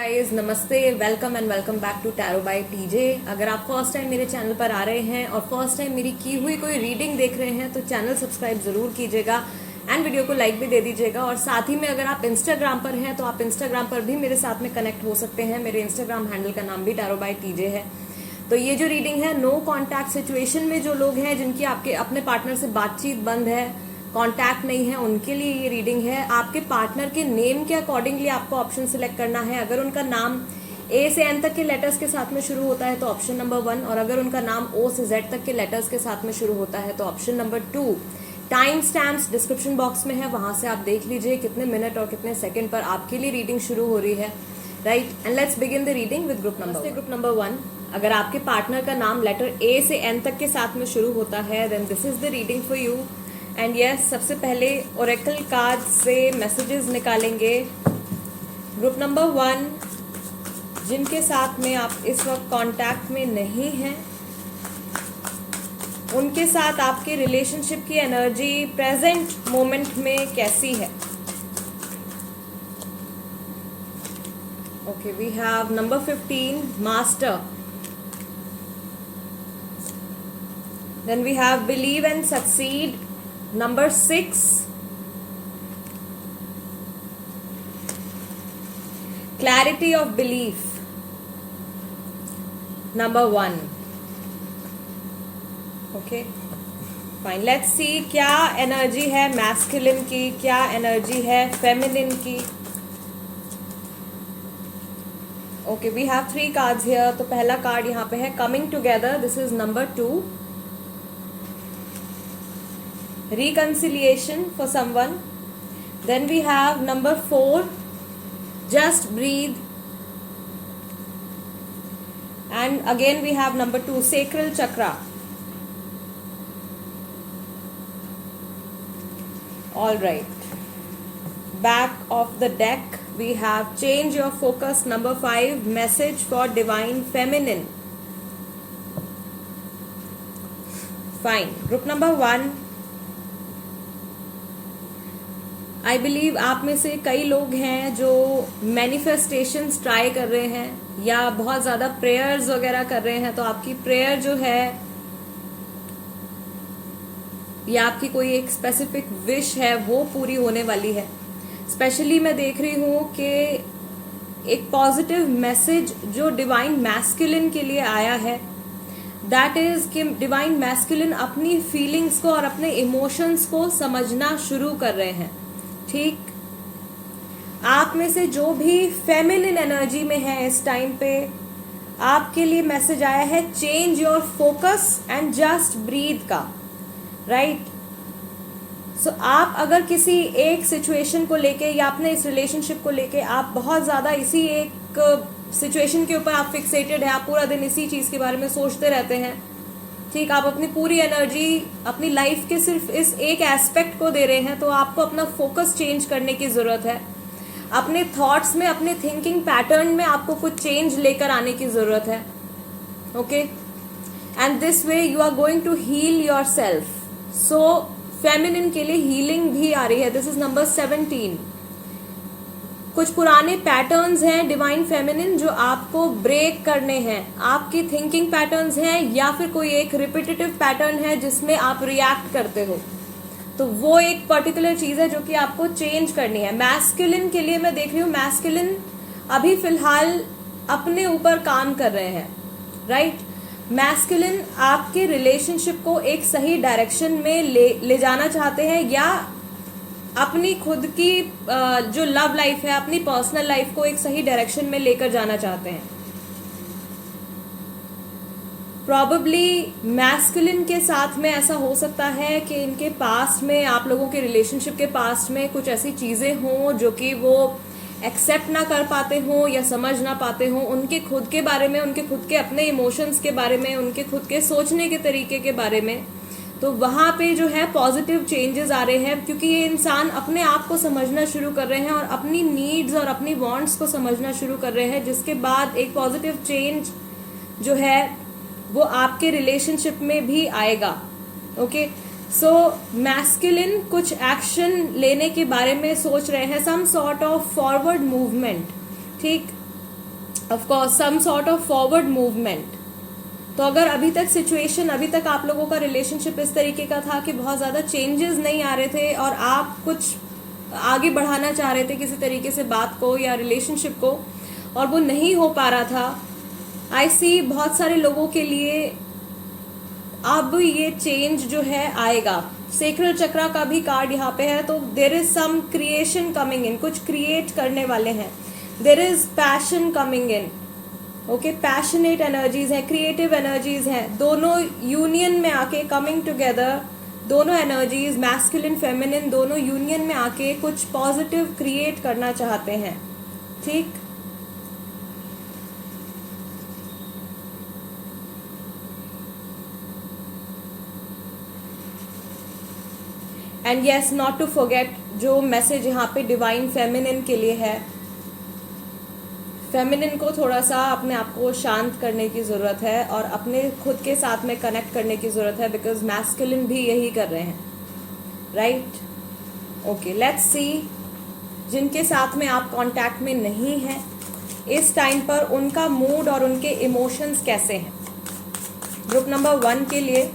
Guys, नमस्ते, welcome and welcome back to tarot by TJ. अगर आप फर्स्ट टाइम मेरे चैनल पर आ रहे हैं और फर्स्ट टाइम मेरी की हुई कोई रीडिंग देख रहे हैं तो चैनल सब्सक्राइब जरूर कीजिएगा एंड वीडियो को लाइक भी दे दीजिएगा। और साथ ही में अगर आप इंस्टाग्राम पर हैं तो आप इंस्टाग्राम पर भी मेरे साथ में कनेक्ट हो सकते हैं। मेरे इंस्टाग्राम हैंडल का नाम भी टैरो बाय टीजे है। तो ये जो रीडिंग है, नो कॉन्टैक्ट सिचुएशन में जो लोग हैं जिनकी आपके अपने पार्टनर से बातचीत बंद है, कांटेक्ट नहीं है, उनके लिए ये रीडिंग है। आपके पार्टनर के नेम के अकॉर्डिंगली आपको ऑप्शन सिलेक्ट करना है। अगर उनका नाम ए से एन तक के लेटर्स के साथ में शुरू होता है तो ऑप्शन नंबर 1, और अगर उनका नाम ओ से जेड तक के लेटर्स के साथ में शुरू होता है तो option number 2। Time stamps description box में है, वहां से आप देख लीजिए कितने मिनट और कितने सेकंड पर आपके लिए रीडिंग शुरू हो रही है। Right, and let's begin the reading with group number 1। अगर आपके पार्टनर का नाम लेटर ए से एन तक के साथ में शुरू होता है then this is the reading for you. And yes, सबसे पहले ओरेकल कार्ड से मैसेजेस निकालेंगे। ग्रुप नंबर 1, जिनके साथ में आप इस वक्त कांटेक्ट में नहीं हैं, उनके साथ आपके रिलेशनशिप की एनर्जी प्रेजेंट मोमेंट में कैसी है। Okay, we have number 15, master. Then we have believe and succeed, number 6, clarity of belief, number 1. okay, fine, let's see क्या एनर्जी है मैस्कुलिन की, क्या एनर्जी है फेमिनिन की। Okay, we have 3 cards here. तो पहला कार्ड यहाँ पे है coming together, this is number 2। reconciliation for someone. Then we have number 4, just breathe. And again we have number 2, sacral chakra. All right, back of the deck we have change your focus, number 5, message for divine feminine. Fine, group number 1, I believe आप में से कई लोग हैं जो manifestations try कर रहे हैं या बहुत ज़्यादा प्रेयर्स वगैरह कर रहे हैं। तो आपकी प्रेयर जो है या आपकी कोई एक स्पेसिफिक विश है वो पूरी होने वाली है। स्पेशली मैं देख रही हूँ कि एक पॉजिटिव मैसेज जो डिवाइन मैस्कुलिन के लिए आया है, दैट इज कि डिवाइन मैस्कुलिन अपनी फीलिंग्स को और अपने इमोशंस को समझना शुरू कर रहे हैं। ठीक, आप में से जो भी फेमिनिन एनर्जी में है इस टाइम पे, आपके लिए मैसेज आया है change your focus and just breathe का। राइट, सो आप अगर किसी एक सिचुएशन को लेके या अपने इस रिलेशनशिप को लेके आप बहुत ज्यादा इसी एक सिचुएशन के ऊपर आप फिक्सेटेड है, आप पूरा दिन इसी चीज के बारे में सोचते रहते हैं। ठीक, आप अपनी पूरी एनर्जी अपनी लाइफ के सिर्फ इस एक एस्पेक्ट को दे रहे हैं, तो आपको अपना फोकस चेंज करने की जरूरत है। अपने थॉट्स में, अपने थिंकिंग पैटर्न में आपको कुछ चेंज लेकर आने की जरूरत है। Okay, and this way you are going to heal yourself. So feminine के लिए हीलिंग भी आ रही है। This is number 17। कुछ पुराने पैटर्न्स हैं डिवाइन फेमिनिन जो आपको ब्रेक करने हैं। आपकी थिंकिंग पैटर्न्स हैं या फिर कोई एक रिपीटेटिव पैटर्न है जिसमें आप रिएक्ट करते हो, तो वो एक पर्टिकुलर चीज है जो कि आपको चेंज करनी है। मैस्कुलिन के लिए मैं देख रही हूँ, मैस्कुलिन अभी फिलहाल अपने ऊपर काम कर रहे हैं। राइट, मैस्कुलिन आपके रिलेशनशिप को एक सही डायरेक्शन में ले जाना चाहते हैं या अपनी खुद की जो लव लाइफ है, अपनी पर्सनल लाइफ को एक सही डायरेक्शन में लेकर जाना चाहते हैं। प्रॉबेबली मैस्कुलिन के साथ में ऐसा हो सकता है कि इनके पास्ट में, आप लोगों के रिलेशनशिप के पास्ट में कुछ ऐसी चीजें हों जो कि वो एक्सेप्ट ना कर पाते हों या समझ ना पाते हों, उनके खुद के बारे में, उनके खुद के अपने इमोशंस के बारे में, उनके खुद के सोचने के तरीके के बारे में। तो वहाँ पे जो है पॉजिटिव चेंजेस आ रहे हैं क्योंकि ये इंसान अपने आप को समझना शुरू कर रहे हैं और अपनी नीड्स और अपनी वांट्स को समझना शुरू कर रहे हैं, जिसके बाद एक पॉजिटिव चेंज जो है वो आपके रिलेशनशिप में भी आएगा। ओके, सो मैस्कुलिन कुछ एक्शन लेने के बारे में सोच रहे हैं, some sort of forward movement. ठीक, of course some sort of forward movement. तो अगर अभी तक सिचुएशन, अभी तक आप लोगों का रिलेशनशिप इस तरीके का था कि बहुत ज़्यादा चेंजेस नहीं आ रहे थे और आप कुछ आगे बढ़ाना चाह रहे थे किसी तरीके से बात को या रिलेशनशिप को, और वो नहीं हो पा रहा था, आई सी बहुत सारे लोगों के लिए अब ये चेंज जो है आएगा। सेक्रल चक्रा का भी कार्ड यहाँ पे है, तो there is some creation coming in, कुछ क्रिएट करने वाले हैं। There is passion coming in, okay, passionate energies हैं, क्रिएटिव एनर्जीज हैं, दोनों यूनियन में आके कमिंग टुगेदर, दोनों एनर्जीज मैस्कुलिन फेमिनिन दोनों यूनियन में आके कुछ पॉजिटिव क्रिएट करना चाहते हैं, ठीक। And yes, not to forget, जो मैसेज यहाँ पे डिवाइन फेमिनिन के लिए है, फेमिनिन को थोड़ा सा अपने आप को शांत करने की ज़रूरत है और अपने खुद के साथ में कनेक्ट करने की ज़रूरत है, बिकॉज मैस्कुलिन भी यही कर रहे हैं, राइट। ओके, लेट्स सी जिनके साथ में आप कांटेक्ट में नहीं हैं इस टाइम पर उनका मूड और उनके इमोशंस कैसे हैं। ग्रुप नंबर 1 के लिए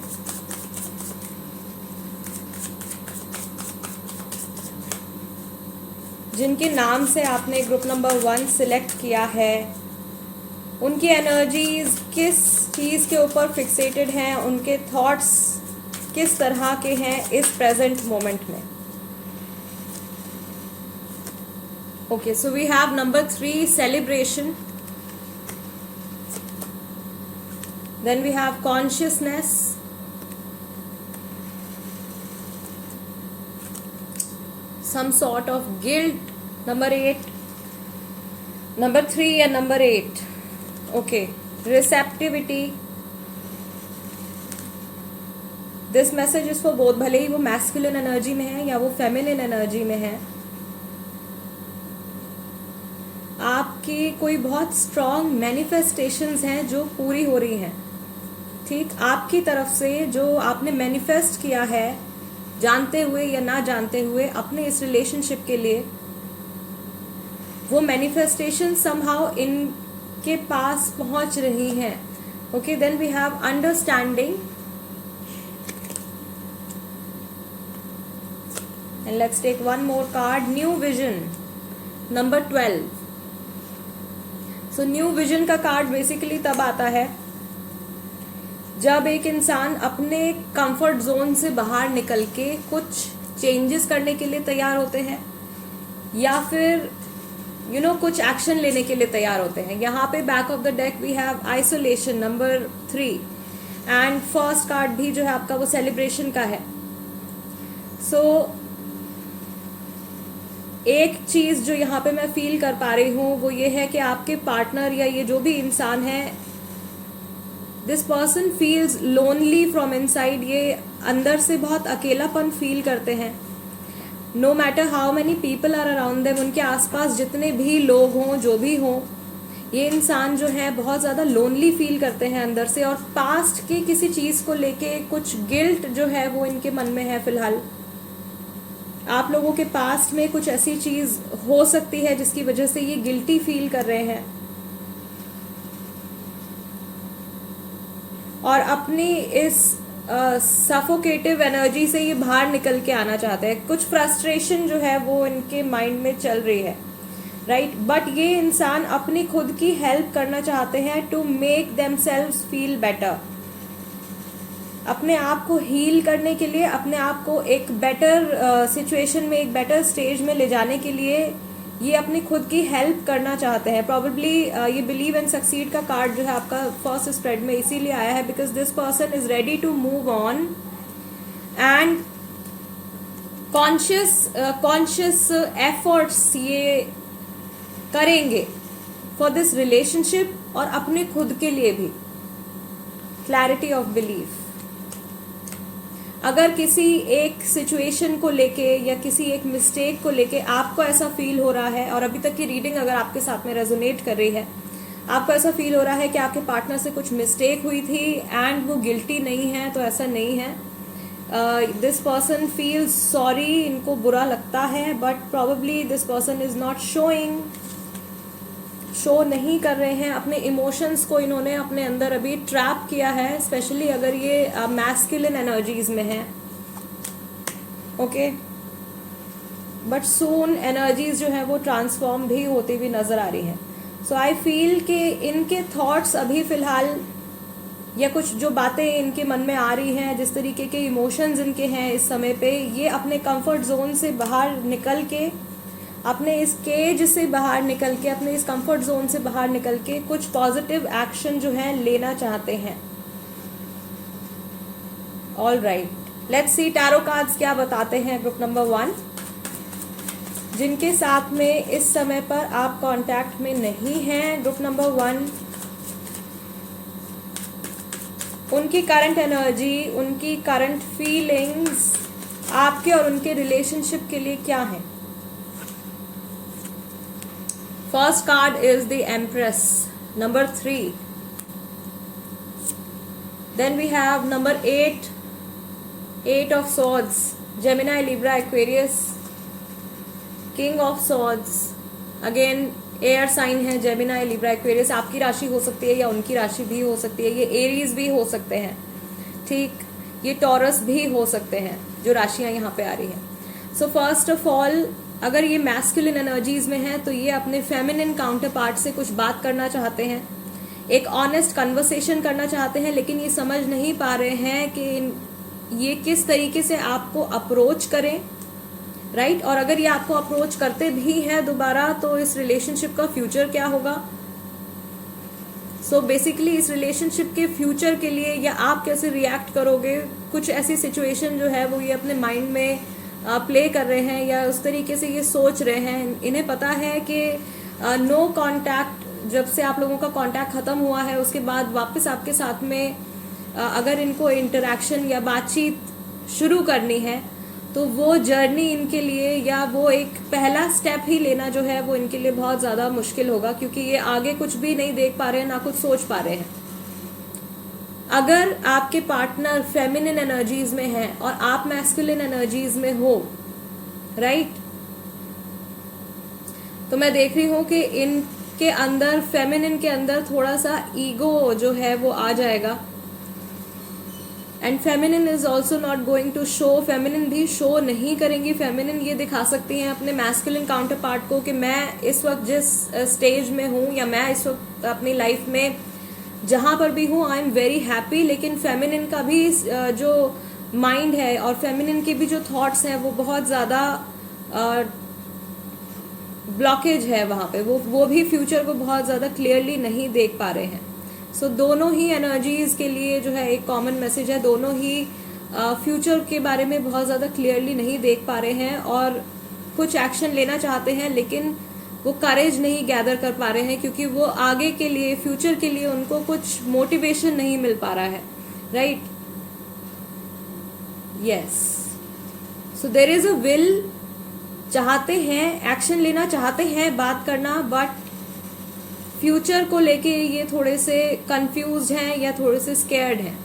जिनके नाम से आपने ग्रुप नंबर 1 सिलेक्ट किया है, उनकी एनर्जीज किस चीज़ के ऊपर फिक्सेटेड हैं, उनके थॉट्स किस तरह के हैं इस प्रेजेंट मोमेंट में। Okay, so we have number 3 celebration, then we have consciousness, some sort of guilt, number 8, number 3 and number 8, okay, receptivity, this message is for both, भले ही वो masculine energy में है या वो feminine energy में है, आपकी कोई बहुत strong manifestations हैं जो पूरी हो रही हैं, ठीक। आपकी तरफ से जो आपने manifest किया है जानते हुए या ना जानते हुए अपने इस रिलेशनशिप के लिए, वो मैनिफेस्टेशन समहाउ इनके पास पहुंच रही हैं। Okay, then we have understanding, and let's take one more card, new vision, number 12। So new vision का कार्ड बेसिकली तब आता है जब एक इंसान अपने कंफर्ट जोन से बाहर निकल के कुछ चेंजेस करने के लिए तैयार होते हैं या फिर कुछ एक्शन लेने के लिए तैयार होते हैं। यहाँ पे back of the deck we have isolation, number 3, and first card भी जो है आपका वो सेलिब्रेशन का है। सो एक चीज जो यहाँ पे मैं फील कर पा रही हूँ वो ये है कि आपके पार्टनर या ये जो भी इंसान है, this person feels lonely from inside, ये अंदर से बहुत अकेलापन फील करते हैं। No matter how many people are around them, उनके आसपास जितने भी लोग हों, जो भी हों, ये इंसान जो है बहुत ज़्यादा लोनली फील करते हैं अंदर से, और पास्ट की किसी चीज़ को लेके कुछ गिल्ट जो है वो इनके मन में है फिलहाल। आप लोगों के पास्ट में कुछ ऐसी चीज़ हो सकती है जिसकी वजह से ये गिल्टी फील कर रहे हैं और अपनी इस सफोकेटिव एनर्जी से ये बाहर निकल के आना चाहते हैं। कुछ फ्रस्ट्रेशन जो है वो इनके माइंड में चल रही है, राइट। बट ये इंसान अपनी खुद की हेल्प करना चाहते हैं to make themselves feel better, अपने आप को हील करने के लिए, अपने आप को एक बेटर सिचुएशन में, एक बेटर स्टेज में ले जाने के लिए ये अपनी खुद की हेल्प करना चाहते हैं। प्रॉबेबली ये बिलीव एंड सक्सीड का कार्ड जो है आपका फर्स्ट स्प्रेड में इसीलिए आया है because this person is ready to move on and conscious efforts ये करेंगे फॉर दिस रिलेशनशिप और अपने खुद के लिए भी। क्लैरिटी ऑफ बिलीफ, अगर किसी एक सिचुएशन को लेके या किसी एक मिस्टेक को लेके आपको ऐसा फील हो रहा है, और अभी तक की रीडिंग अगर आपके साथ में रेजोनेट कर रही है, आपको ऐसा फील हो रहा है कि आपके पार्टनर से कुछ मिस्टेक हुई थी एंड वो गिल्टी नहीं है, तो ऐसा नहीं है। दिस पर्सन फील्स सॉरी, इनको बुरा लगता है, but probably this person is not showing show नहीं कर रहे हैं, अपने इमोशंस को इन्होंने अपने अंदर अभी ट्रैप किया है, स्पेशली अगर ये मैस्कुलिन एनर्जीज में है। ओके, बट सून एनर्जीज जो है वो ट्रांसफॉर्म भी होती हुई नजर आ रही हैं। सो आई फील कि इनके थॉट्स अभी फिलहाल, या कुछ जो बातें इनके मन में आ रही हैं, जिस तरीके के इमोशंस इनके हैं इस समय पे, ये अपने कंफर्ट जोन से बाहर निकल के, अपने इस केज से बाहर निकल के, अपने इस कंफर्ट जोन से बाहर निकल के कुछ पॉजिटिव एक्शन जो है लेना चाहते हैं। All right, let's C tarot cards क्या बताते हैं ग्रुप नंबर 1, जिनके साथ में इस समय पर आप कांटेक्ट में नहीं हैं। ग्रुप नंबर 1, उनकी करंट एनर्जी, उनकी करंट फीलिंग्स आपके और उनके रिलेशनशिप के लिए क्या है। First card is the empress, number 3, then we have number 8, 8 of swords, Gemini, Libra, Aquarius, king of swords, again air sign है, जेमिनाई, लिब्रा, एक्वेरियस। आपकी राशि हो सकती है या उनकी राशि भी हो सकती है, ये एरीज भी हो सकते हैं, ठीक, ये टॉरस भी हो सकते हैं जो राशियां यहाँ पे आ रही हैं। सो फर्स्ट ऑफ ऑल, अगर ये मैस्कुलिन एनर्जीज में है तो ये अपने फेमिनिन काउंटर पार्ट से कुछ बात करना चाहते हैं, एक ऑनेस्ट कन्वर्सेशन करना चाहते हैं, लेकिन ये समझ नहीं पा रहे हैं कि ये किस तरीके से आपको अप्रोच करें, राइट। और अगर ये आपको अप्रोच करते भी हैं दोबारा, तो इस रिलेशनशिप का फ्यूचर क्या होगा। सो बेसिकली इस रिलेशनशिप के फ्यूचर के लिए, या आप कैसे रिएक्ट करोगे, कुछ ऐसी सिचुएशन जो है वो ये अपने माइंड में प्ले कर रहे हैं, या उस तरीके से ये सोच रहे हैं। इन्हें पता है कि नो कांटेक्ट, जब से आप लोगों का कांटेक्ट खत्म हुआ है उसके बाद वापस आपके साथ में अगर इनको इंटरेक्शन या बातचीत शुरू करनी है, तो वो जर्नी इनके लिए, या वो एक पहला स्टेप ही लेना जो है वो इनके लिए बहुत ज़्यादा मुश्किल होगा, क्योंकि ये आगे कुछ भी नहीं देख पा रहे हैं, ना कुछ सोच पा रहे हैं। अगर आपके पार्टनर फेमिनिन एनर्जीज में है और आप मैस्कुलिन एनर्जीज में हो, राइट, तो मैं देख रही हूं कि इनके अंदर, फेमिनिन के अंदर थोड़ा सा ईगो जो है वो आ जाएगा। And feminine is also not going to show, feminine भी शो नहीं करेंगी। फेमिनिन ये दिखा सकती हैं अपने मैस्कुलिन काउंटर पार्ट को कि मैं इस वक्त जिस स्टेज में हूँ, या मैं इस वक्त अपनी लाइफ में जहां पर भी हूँ, आई एम वेरी हैप्पी। लेकिन फेमिनिन का भी जो माइंड है और फेमिनिन के भी जो थॉट्स हैं वो बहुत ज़्यादा ब्लॉकेज है वहाँ पे, वो भी फ्यूचर को बहुत ज़्यादा क्लियरली नहीं देख पा रहे हैं। सो दोनों ही एनर्जीज के लिए जो है एक कॉमन मैसेज है, दोनों ही फ्यूचर के बारे में बहुत ज़्यादा क्लियरली नहीं देख पा रहे हैं और कुछ एक्शन लेना चाहते हैं, लेकिन वो करेज नहीं गैदर कर पा रहे हैं, क्योंकि वो आगे के लिए, फ्यूचर के लिए उनको कुछ मोटिवेशन नहीं मिल पा रहा है, right. Yes, so there is a will, चाहते हैं, एक्शन लेना चाहते हैं, बात करना, बट फ्यूचर को लेके ये थोड़े से कंफ्यूज्ड हैं या थोड़े से स्केयर्ड हैं।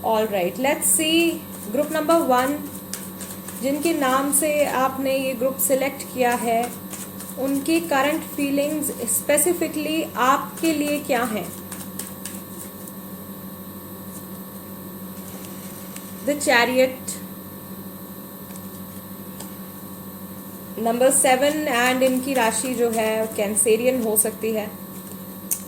All right, let's see group number 1, जिनके नाम से आपने ये ग्रुप सिलेक्ट किया है, उनकी करंट फीलिंग्स स्पेसिफिकली आपके लिए क्या हैं। द चैरियट, नंबर 7, एंड इनकी राशि जो है कैंसेरियन हो सकती है।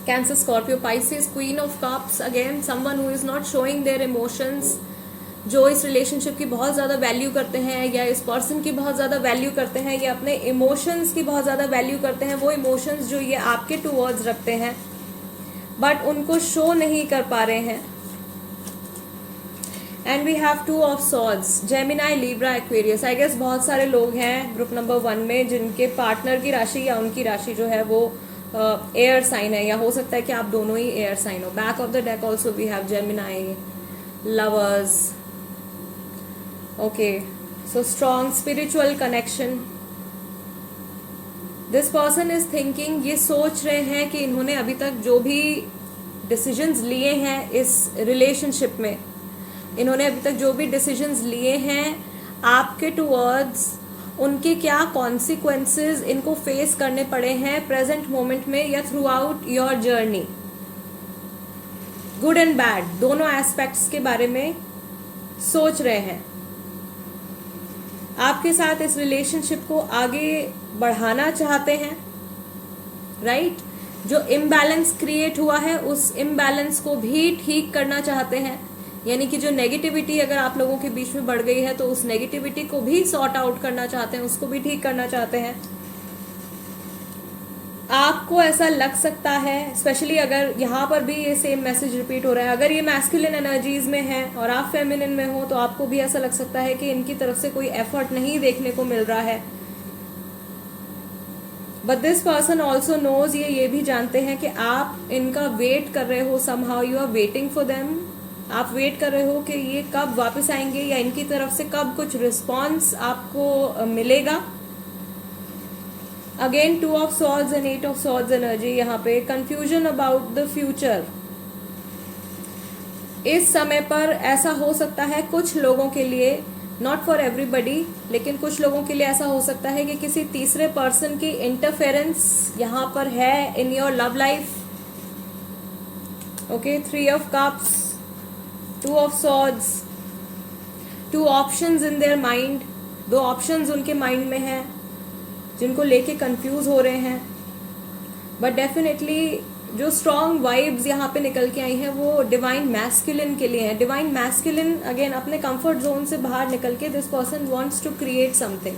Cancer, Scorpio, Pisces, queen of cups, again someone who is not showing their emotions, जो इस रिलेशनशिप की बहुत ज़्यादा वैल्यू करते हैं, या इस पर्सन की बहुत ज़्यादा वैल्यू करते हैं, या अपने इमोशंस की बहुत ज़्यादा वैल्यू करते हैं। वो इमोशंस जो ये आपके टूवर्ड्स रखते हैं, बट उनको शो नहीं कर पा रहे हैं। And we have 2 of swords, Gemini, Libra, Aquarius. I guess बहुत सारे लोग हैं ग्रुप नंबर 1 में जिनके पार्टनर की राशि या उनकी राशि जो है वो एयर साइन है, या हो सकता है कि आप दोनों ही एयर साइन हो। Back of the deck also we have Gemini, lovers. Okay, so strong spiritual connection. This person is thinking, ये सोच रहे हैं कि इन्होंने अभी तक जो भी डिसीजंस लिए हैं इस रिलेशनशिप में, इन्होंने अभी तक जो भी डिसीजंस लिए हैं आपके टूवर्ड्स, उनके क्या कॉन्सिक्वेंसेस इनको फेस करने पड़े हैं प्रेजेंट मोमेंट में या through out your journey, good and bad दोनों एस्पेक्ट्स के बारे में सोच रहे हैं। आपके साथ इस रिलेशनशिप को आगे बढ़ाना चाहते हैं, राइट? जो इम्बैलेंस क्रिएट हुआ है उस इम्बैलेंस को भी ठीक करना चाहते हैं, यानी कि जो नेगेटिविटी अगर आप लोगों के बीच में बढ़ गई है तो उस नेगेटिविटी को भी सॉर्ट आउट करना चाहते हैं, उसको भी ठीक करना चाहते हैं। आपको ऐसा लग सकता है, स्पेशली अगर यहाँ पर भी ये सेम मैसेज रिपीट हो रहा है, अगर ये मैस्कुलिन एनर्जीज में है और आप फेमिनिन में हो तो आपको भी ऐसा लग सकता है कि इनकी तरफ से कोई एफर्ट नहीं देखने को मिल रहा है। But this person also knows, ये भी जानते हैं कि आप इनका वेट कर रहे हो, somehow you are waiting for them. आप वेट कर रहे हो कि ये कब वापस आएंगे या इनकी तरफ से कब कुछ रिस्पॉन्स आपको मिलेगा। Again 2 of swords and 8 of swords energy यहाँ पे, कंफ्यूजन अबाउट द फ्यूचर। इस समय पर ऐसा हो सकता है कुछ लोगों के लिए, नॉट फॉर एवरीबडी, लेकिन कुछ लोगों के लिए ऐसा हो सकता है कि किसी तीसरे पर्सन की इंटरफेरेंस यहाँ पर है in your love life. Okay, 3 of cups, 2 of swords, 2 options in their mind, 2 options उनके माइंड में हैं जिनको लेके कंफ्यूज हो रहे हैं। बट डेफिनेटली जो स्ट्रॉन्ग वाइब्स यहाँ पे निकल के आई हैं वो डिवाइन मैस्कुलिन के लिए है। डिवाइन मैस्कुलिन अगेन अपने कंफर्ट जोन से बाहर निकल के this person wants to create something,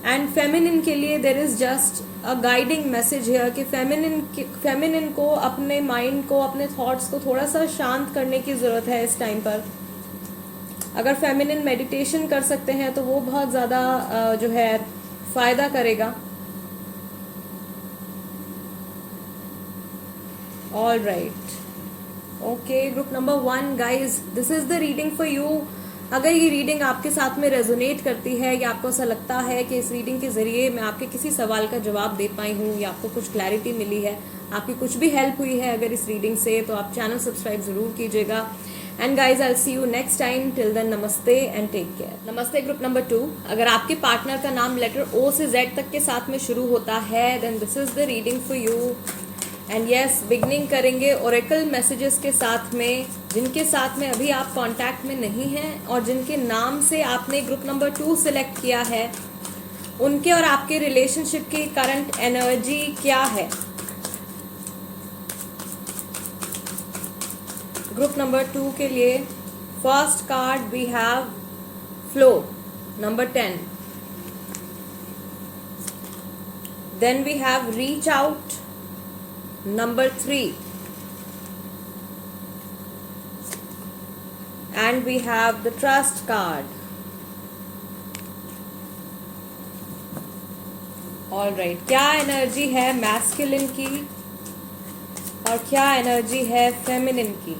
and feminine के लिए there is just a guiding message है कि फेमिनिन को अपने माइंड को, अपने थॉट्स को थोड़ा सा शांत करने की जरूरत है इस टाइम पर। अगर फेमिनिन मेडिटेशन कर सकते हैं तो वो बहुत ज़्यादा जो है फायदा करेगा। All right, okay, group number 1 guys, this is the reading for you. अगर ये रीडिंग आपके साथ में रेजोनेट करती है या आपको ऐसा लगता है कि इस रीडिंग के जरिए मैं आपके किसी सवाल का जवाब दे पाई हूँ या आपको कुछ क्लैरिटी मिली है, आपकी कुछ भी हेल्प हुई है अगर इस रीडिंग से, तो आप चैनल सब्सक्राइब जरूर कीजिएगा। And guys, I see you next time, till then नमस्ते एंड टेक केयर। नमस्ते ग्रुप नंबर 2, अगर आपके पार्टनर का नाम लेटर O से Z तक के साथ में शुरू होता है then this is the reading for you. And yes, beginning करेंगे ओरेकल मैसेजेस के साथ में, जिनके साथ में अभी आप कांटेक्ट में नहीं हैं और जिनके नाम से आपने ग्रुप नंबर 2 सिलेक्ट किया है, उनके और आपके रिलेशनशिप की करंट एनर्जी क्या है। ग्रुप नंबर 2 के लिए first card we have flow, number 10, then we have reach out, number 3, and we have the trust card. All right, क्या एनर्जी है मैस्कुलिन की और क्या एनर्जी है फेमिनिन की।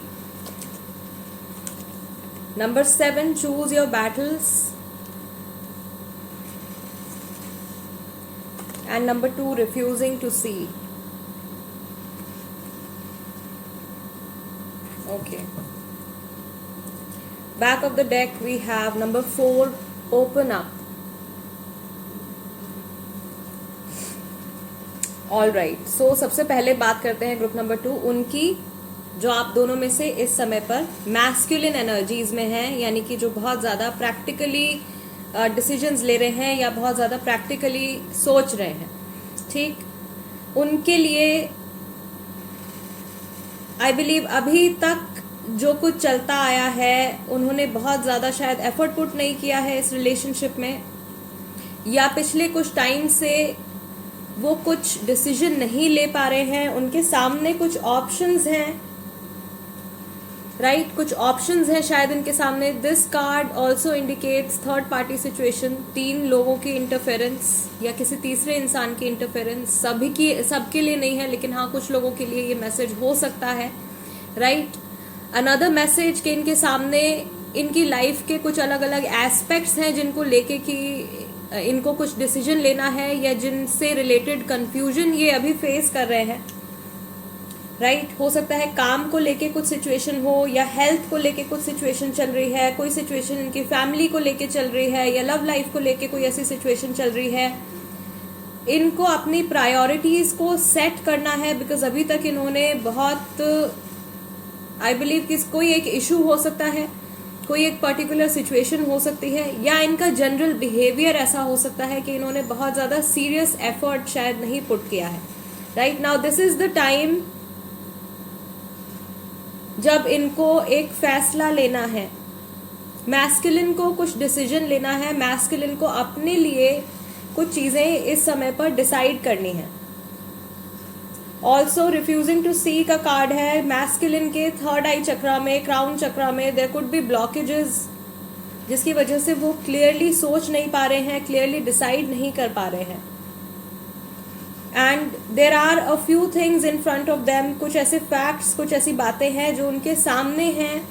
Number 7, choose your battles, and number 2, refusing to see. Okay, back of the deck we have number 4, open up. All right, so सबसे पहले बात करते हैं ग्रुप नंबर 2 उनकी, जो आप दोनों में से इस समय पर मैस्कुलिन एनर्जीज में हैं, यानी कि जो बहुत ज़्यादा प्रैक्टिकली डिसीजंस ले रहे हैं या बहुत ज़्यादा प्रैक्टिकली सोच रहे हैं, ठीक, उनके लिए आई बिलीव अभी तक जो कुछ चलता आया है उन्होंने बहुत ज़्यादा शायद एफर्ट पुट नहीं किया है इस रिलेशनशिप में, या पिछले कुछ टाइम से वो कुछ डिसीजन नहीं ले पा रहे हैं। उनके सामने कुछ ऑप्शंस हैं, राइट, कुछ ऑप्शंस हैं शायद इनके सामने। This card also indicates third party situation, 3 लोगों की इंटरफेरेंस या किसी तीसरे इंसान की इंटरफेरेंस। सबके लिए नहीं है, लेकिन हाँ कुछ लोगों के लिए ये मैसेज हो सकता है, राइट। अनदर मैसेज कि इनके सामने इनकी लाइफ के कुछ अलग अलग एस्पेक्ट्स हैं जिनको लेके कि इनको कुछ डिसीजन लेना है या जिनसे रिलेटेड कंफ्यूजन ये अभी फेस कर रहे हैं। राइट हो सकता है काम को लेके कुछ सिचुएशन हो, या हेल्थ को लेके कुछ सिचुएशन चल रही है, कोई सिचुएशन इनकी फैमिली को लेके चल रही है, या लव लाइफ को लेके कोई ऐसी सिचुएशन चल रही है। इनको अपनी प्रायोरिटीज को सेट करना है, बिकॉज अभी तक इन्होंने बहुत, आई बिलीव कि कोई एक इशू हो सकता है, कोई एक पर्टिकुलर सिचुएशन हो सकती है, या इनका जनरल बिहेवियर ऐसा हो सकता है कि इन्होंने बहुत ज्यादा सीरियस एफर्ट शायद नहीं पुट किया है। Right now this is the time जब इनको एक फैसला लेना है, मैस्कुलिन को कुछ डिसीजन लेना है, मैस्कुलिन को अपने लिए कुछ चीजें इस समय पर डिसाइड करनी है। ऑल्सो रिफ्यूजिंग टू सी का कार्ड है, मैस्कुलिन के थर्ड आई चक्रा में, क्राउन चक्रा में देयर कुड बी ब्लॉकेजेस, जिसकी वजह से वो क्लियरली सोच नहीं पा रहे हैं, क्लियरली डिसाइड नहीं कर पा रहे हैं। And there are a few things in front of them, कुछ ऐसे फैक्ट्स, कुछ ऐसी बातें हैं जो उनके सामने हैं,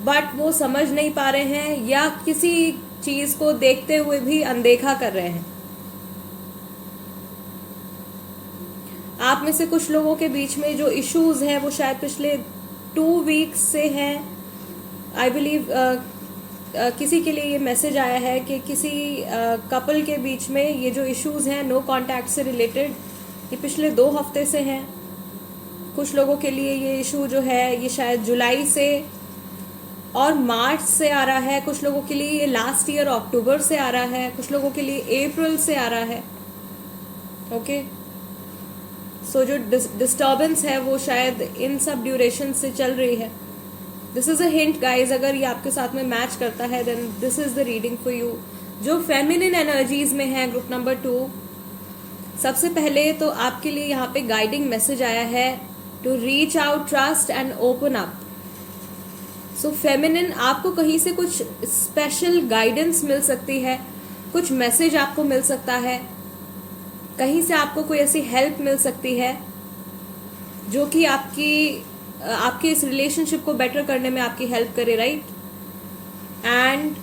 बट वो समझ नहीं पा रहे हैं, या किसी चीज को देखते हुए भी अनदेखा कर रहे हैं। आप में से कुछ लोगों के बीच में जो इश्यूज हैं वो शायद पिछले 2 वीक्स से हैं। आई बिलीव किसी के लिए ये मैसेज आया है कि किसी कपल के बीच में ये जो इश्यूज हैं नो कांटेक्ट से रिलेटेड, ये पिछले 2 हफ्ते से हैं। कुछ लोगों के लिए ये इशू जो है ये शायद जुलाई से और मार्च से आ रहा है, कुछ लोगों के लिए ये लास्ट ईयर अक्टूबर से आ रहा है, कुछ लोगों के लिए अप्रैल से आ रहा है। ओके सो जो डिस्टर्बेंस है वो शायद इन सब ड्यूरेशन से चल रही है। This is a hint guys, अगर ये आपके साथ में मैच करता है then this is the reading for you. जो फेमिनिन एनर्जीज में है ग्रुप नंबर 2, सबसे पहले तो आपके लिए यहाँ पे गाइडिंग मैसेज आया है to reach out, trust and open up. So feminine, आपको कहीं से कुछ स्पेशल गाइडेंस मिल सकती है, कुछ मैसेज आपको मिल सकता है, कहीं से आपको कोई ऐसी हेल्प मिल सकती है जो कि आपके इस रिलेशनशिप को बेटर करने में आपकी हेल्प करे, right. And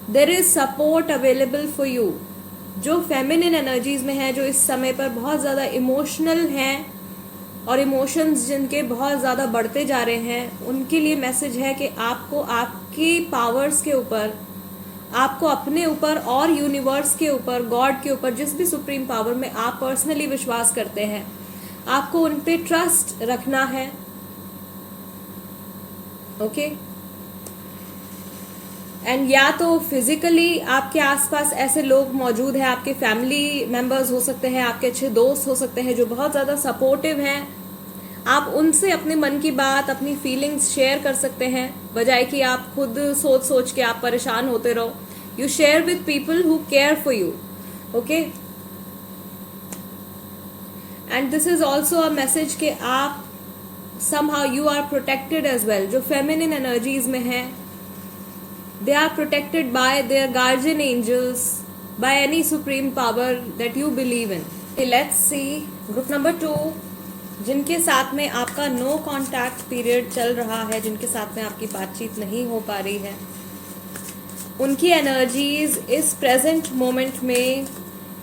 there is support available for you. जो फेमिनिन एनर्जीज में है, जो इस समय पर बहुत ज्यादा इमोशनल हैं और इमोशंस जिनके बहुत ज्यादा बढ़ते जा रहे हैं, उनके लिए मैसेज है कि आपको आपकी पावर्स के ऊपर, आपको अपने ऊपर और यूनिवर्स के ऊपर, गॉड के ऊपर, जिस भी सुप्रीम पावर में आप पर्सनली विश्वास करते हैं, आपको उन पे ट्रस्ट रखना है। ओके एंड या तो फिजिकली आपके आसपास ऐसे लोग मौजूद हैं, आपके फैमिली मेंबर्स हो सकते हैं, आपके अच्छे दोस्त हो सकते हैं जो बहुत ज्यादा सपोर्टिव हैं। आप उनसे अपने मन की बात, अपनी फीलिंग्स शेयर कर सकते हैं, बजाय कि आप खुद सोच सोच के आप परेशान होते रहो। You share with people who care for you. Okay and this is also a message कि आप somehow you are protected as well। जो फेमिनिन एनर्जीज में है, they are protected by their guardian angels, by any supreme power that you believe in। Let's see group number 2, जिनके साथ में आपका no contact period चल रहा है, जिनके साथ में आपकी बातचीत नहीं हो पा रही है, उनकी एनर्जीज इस प्रेजेंट मोमेंट में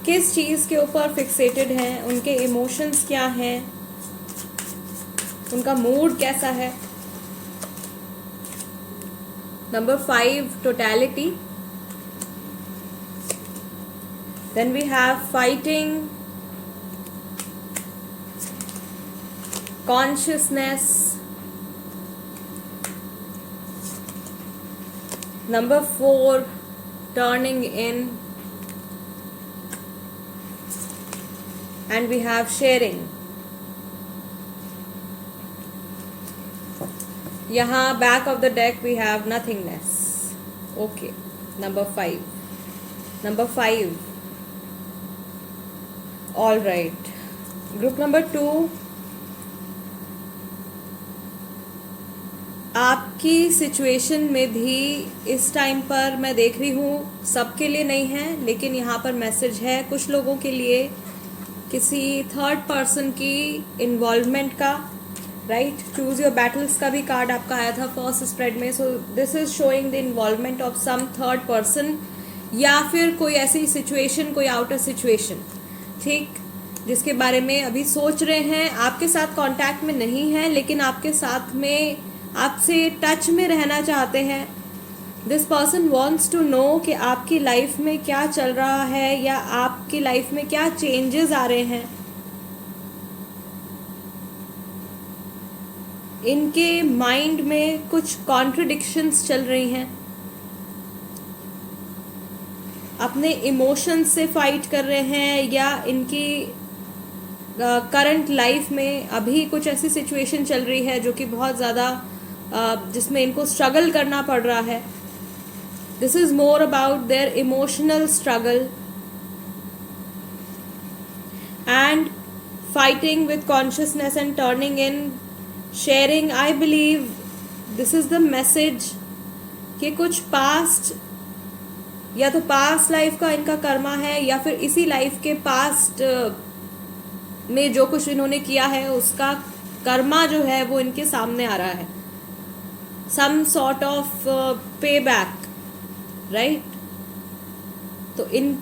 किस चीज के ऊपर फिक्सेटेड हैं, उनके इमोशंस क्या हैं, उनका मूड कैसा है। Number 5 totality, then we have fighting, consciousness, number 4 turning in, and we have sharing। यहाँ back of the deck we have nothingness. Okay number 5 all right. Group number 2, आपकी सिचुएशन में भी इस टाइम पर मैं देख रही हूँ, सबके लिए नहीं है, लेकिन यहाँ पर मैसेज है कुछ लोगों के लिए किसी थर्ड पर्सन की इन्वॉल्वमेंट का, राइट। चूज योर बैटल्स का भी कार्ड आपका आया था फर्स्ट स्प्रेड में। So this is showing the involvement of some third person, या फिर कोई ऐसी सिचुएशन, कोई आउटर सिचुएशन, ठीक। जिसके बारे में अभी सोच रहे हैं, आपके साथ कांटेक्ट में नहीं है लेकिन आपके साथ में आपसे टच में रहना चाहते हैं। This person wants to know कि आपकी लाइफ में क्या चल रहा है या आपकी लाइफ में क्या चेंजेस आ रहे हैं। इनके माइंड में कुछ कॉन्ट्रडिक्शंस चल रही हैं, अपने इमोशंस से फाइट कर रहे हैं, या इनकी करंट लाइफ में अभी कुछ ऐसी सिचुएशन चल रही है जो कि बहुत ज़्यादा जिसमें इनको स्ट्रगल करना पड़ रहा है। This is more about their emotional struggle and fighting with consciousness and turning in, sharing. I believe this is the message कि कुछ पास्ट, या तो पास्ट लाइफ का इनका कर्मा है या फिर इसी लाइफ के पास्ट में जो कुछ इन्होंने किया है उसका कर्मा जो है वो इनके सामने आ रहा है। सम सॉर्ट ऑफ पे बैक, राइट। तो इन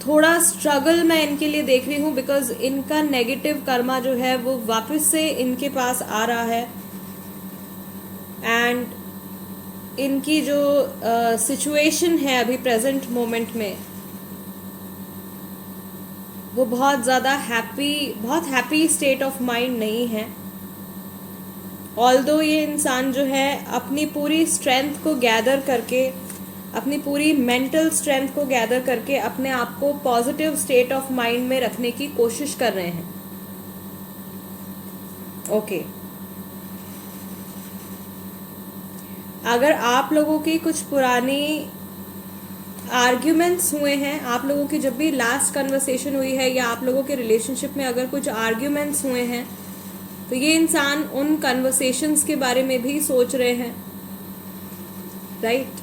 थोड़ा स्ट्रगल मैं इनके लिए देख रही हूँ, बिकॉज इनका नेगेटिव कर्मा जो है वो वापस से इनके पास आ रहा है। एंड इनकी जो सिचुएशन है अभी प्रेजेंट मोमेंट में, वो बहुत हैप्पी स्टेट ऑफ माइंड नहीं है। ऑल्दो ये इंसान जो है अपनी पूरी स्ट्रेंथ को गैदर करके, अपनी पूरी मेंटल स्ट्रेंथ को गैदर करके अपने आप को पॉजिटिव स्टेट ऑफ माइंड में रखने की कोशिश कर रहे हैं। ओके, अगर आप लोगों की कुछ पुरानी आर्ग्यूमेंट्स हुए हैं, आप लोगों की जब भी लास्ट कन्वर्सेशन हुई है या आप लोगों के रिलेशनशिप में अगर कुछ आर्ग्यूमेंट्स हुए हैं, तो ये इंसान उन कन्वर्सेशंस के बारे में भी सोच रहे हैं, राइट।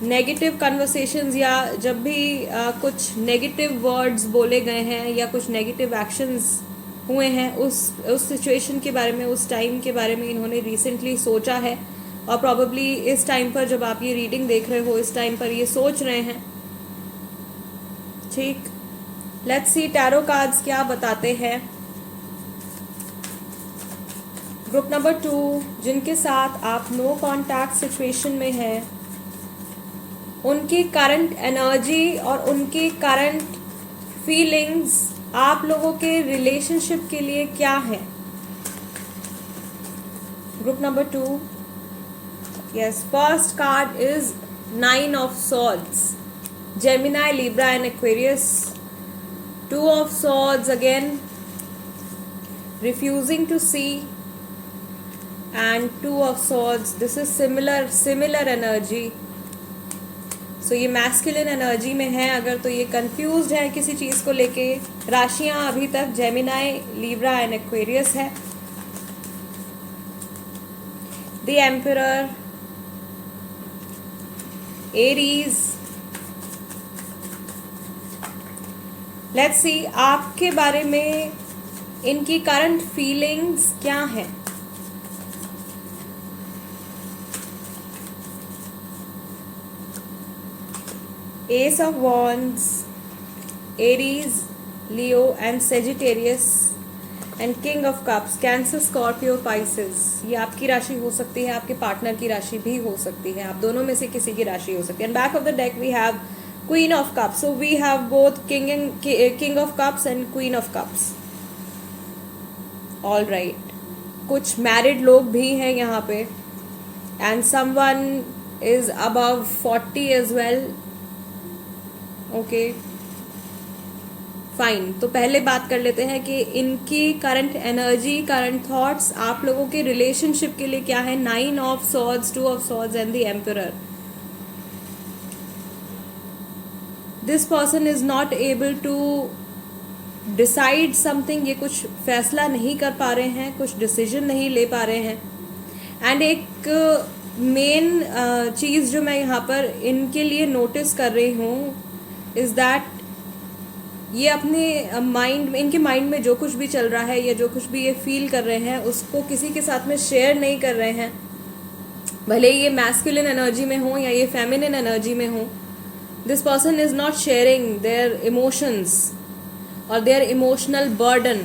नेगेटिव कन्वर्सेशंस या जब भी कुछ नेगेटिव वर्ड्स बोले गए हैं या कुछ नेगेटिव एक्शंस हुए हैं, उस सिचुएशन के बारे में, उस टाइम के बारे में इन्होंने रिसेंटली सोचा है। और प्रॉबेबली इस टाइम पर जब आप ये रीडिंग देख रहे हो, इस टाइम पर ये सोच रहे हैं। ठीक, लेट्स सी टैरो कार्ड्स क्या बताते हैं। ग्रुप नंबर 2, जिनके साथ आप नो कॉन्टैक्ट सिचुएशन में हैं, उनकी करंट एनर्जी और उनकी करंट फीलिंग्स आप लोगों के रिलेशनशिप के लिए क्या है। Group number 2, yes, first card is 9 of Swords, Gemini, Libra and Aquarius. 2 of Swords again, refusing to see, and 2 of Swords. This is similar energy. So ये मैस्कुलिन एनर्जी में है। अगर तो ये कंफ्यूज्ड है किसी चीज़ को लेके। राशियाँ अभी तक जेमिनाई, लिब्रा एंड एक्वेरियस है। The emperor, Aries. Let's see आपके बारे में इनकी करंट फीलिंग्स क्या है। S of wands, Aries, Leo and Sagittarius and king of cups, cancer, Scorpio, Pisces. ये आपकी राशि हो सकती है, आपके पार्टनर की राशि भी हो सकती है, आप दोनों में से किसी की राशि हो सकती है। And back of the deck we have queen of cups, so we have both king of cups and queen of cups. All right, कुछ मैरिड लोग भी हैं यहाँ पे, and someone is above 40 as well. Okay fine, तो पहले बात कर लेते हैं कि इनकी करंट एनर्जी, करंट थॉट्स आप लोगों के रिलेशनशिप के लिए क्या है। 9 of swords, 2 of swords and the emperor. This person is not able to decide something, ये कुछ फैसला नहीं कर पा रहे हैं, कुछ डिसीजन नहीं ले पा रहे हैं। एंड एक मेन चीज़ जो मैं यहाँ पर इनके लिए नोटिस कर रही हूँ इज़ दैट ये अपने माइंड में, इनके माइंड में जो कुछ भी चल रहा है या जो कुछ भी ये फील कर रहे हैं उसको किसी के साथ में शेयर नहीं कर रहे हैं। भले ये मैस्कुलिन एनर्जी में हो या ये फेमिनिन एनर्जी में हो, this person is not sharing their emotions और देयर इमोशनल बर्डन।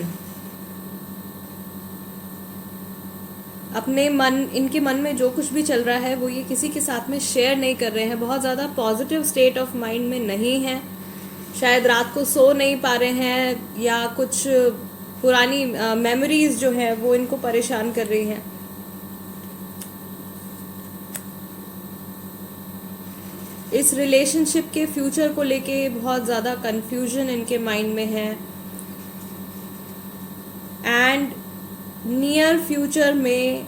अपने मन, इनके मन में जो कुछ भी चल रहा है वो ये किसी के साथ में शेयर नहीं कर रहे हैं, बहुत ज़्यादा पॉजिटिव स्टेट ऑफ माइंड में नहीं है, शायद रात को सो नहीं पा रहे हैं या कुछ पुरानी मेमोरीज जो है वो इनको परेशान कर रही हैं। इस रिलेशनशिप के फ्यूचर को लेके बहुत ज़्यादा कंफ्यूजन इनके माइंड में है एंड नियर फ्यूचर में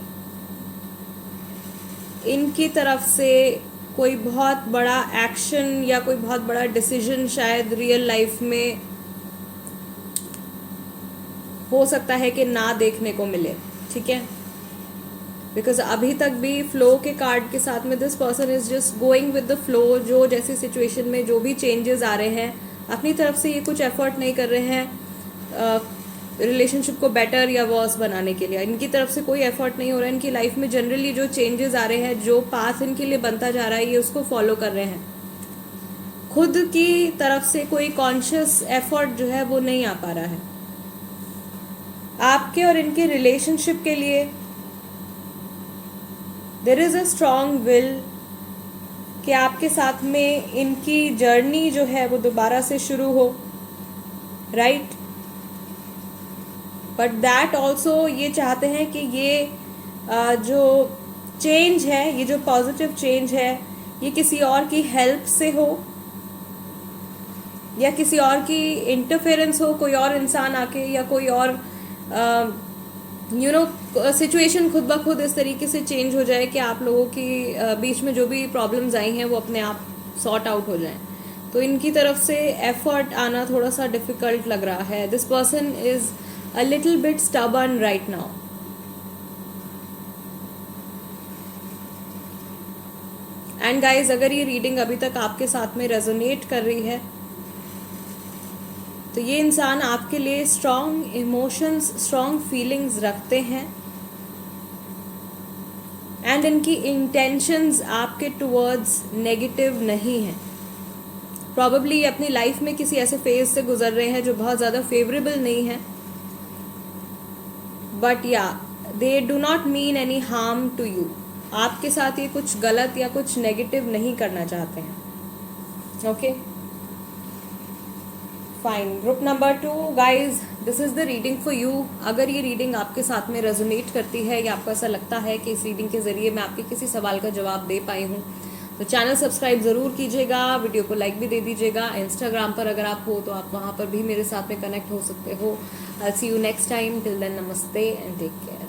इनकी तरफ से कोई बहुत बड़ा एक्शन या कोई बहुत बड़ा डिसीजन शायद रियल लाइफ में हो सकता है कि ना देखने को मिले, ठीक है। बिकॉज अभी तक भी फ्लो के कार्ड के साथ में this person is just going with the flow. जो जैसी सिचुएशन में जो भी चेंजेस आ रहे हैं, अपनी तरफ से ये कुछ एफर्ट नहीं कर रहे हैं रिलेशनशिप को बेटर या वर्स बनाने के लिए। इनकी तरफ से कोई एफर्ट नहीं हो रहा है। इनकी लाइफ में जनरली जो चेंजेस आ रहे हैं, जो पाथ इनके लिए बनता जा रहा है, ये उसको फॉलो कर रहे हैं। खुद की तरफ से कोई कॉन्शियस एफर्ट जो है वो नहीं आ पा रहा है। आपके और इनके रिलेशनशिप के लिए there is a strong will कि आपके साथ में इनकी जर्नी जो है वो दोबारा से शुरू हो, राइट। बट दैट ऑल्सो ये चाहते हैं कि ये जो चेंज है, ये जो पॉजिटिव चेंज है, ये किसी और की हेल्प से हो या किसी और की इंटरफेरेंस हो, कोई और इंसान आके या कोई और सिचुएशन खुद ब खुद इस तरीके से चेंज हो जाए कि आप लोगों की बीच में जो भी प्रॉब्लम्स आई हैं वो अपने आप सॉर्ट आउट हो जाएं। तो इनकी तरफ से एफर्ट आना थोड़ा सा डिफिकल्ट लग रहा है। This person is a little bit stubborn right now. And guys, अगर ये रीडिंग अभी तक आपके साथ में रेजोनेट कर रही है तो ये इंसान आपके लिए स्ट्रॉन्ग इमोशंस, स्ट्रॉन्ग फीलिंग्स रखते हैं एंड इनकी इंटेंशंस आपके टुवर्ड्स नेगेटिव नहीं है। प्रॉबेबली अपनी लाइफ में किसी ऐसे फेज से गुजर रहे हैं जो बहुत ज़्यादा फेवरेबल नहीं है, बट या they do not mean any harm to you. आपके साथ ये कुछ गलत या कुछ नेगेटिव नहीं करना चाहते हैं। Okay, fine. Group number 2 guys, this is the reading for you. अगर ये रीडिंग आपके साथ में रेजोनेट करती है या आपको ऐसा लगता है कि इस रीडिंग के जरिए मैं आपके किसी सवाल का जवाब दे पाई हूँ तो चैनल सब्सक्राइब ज़रूर कीजिएगा, वीडियो को लाइक भी दे दीजिएगा। इंस्टाग्राम पर अगर आप हो तो आप वहाँ पर भी मेरे साथ में कनेक्ट हो सकते हो। I see you next time. Till then, नमस्ते एंड टेक केयर।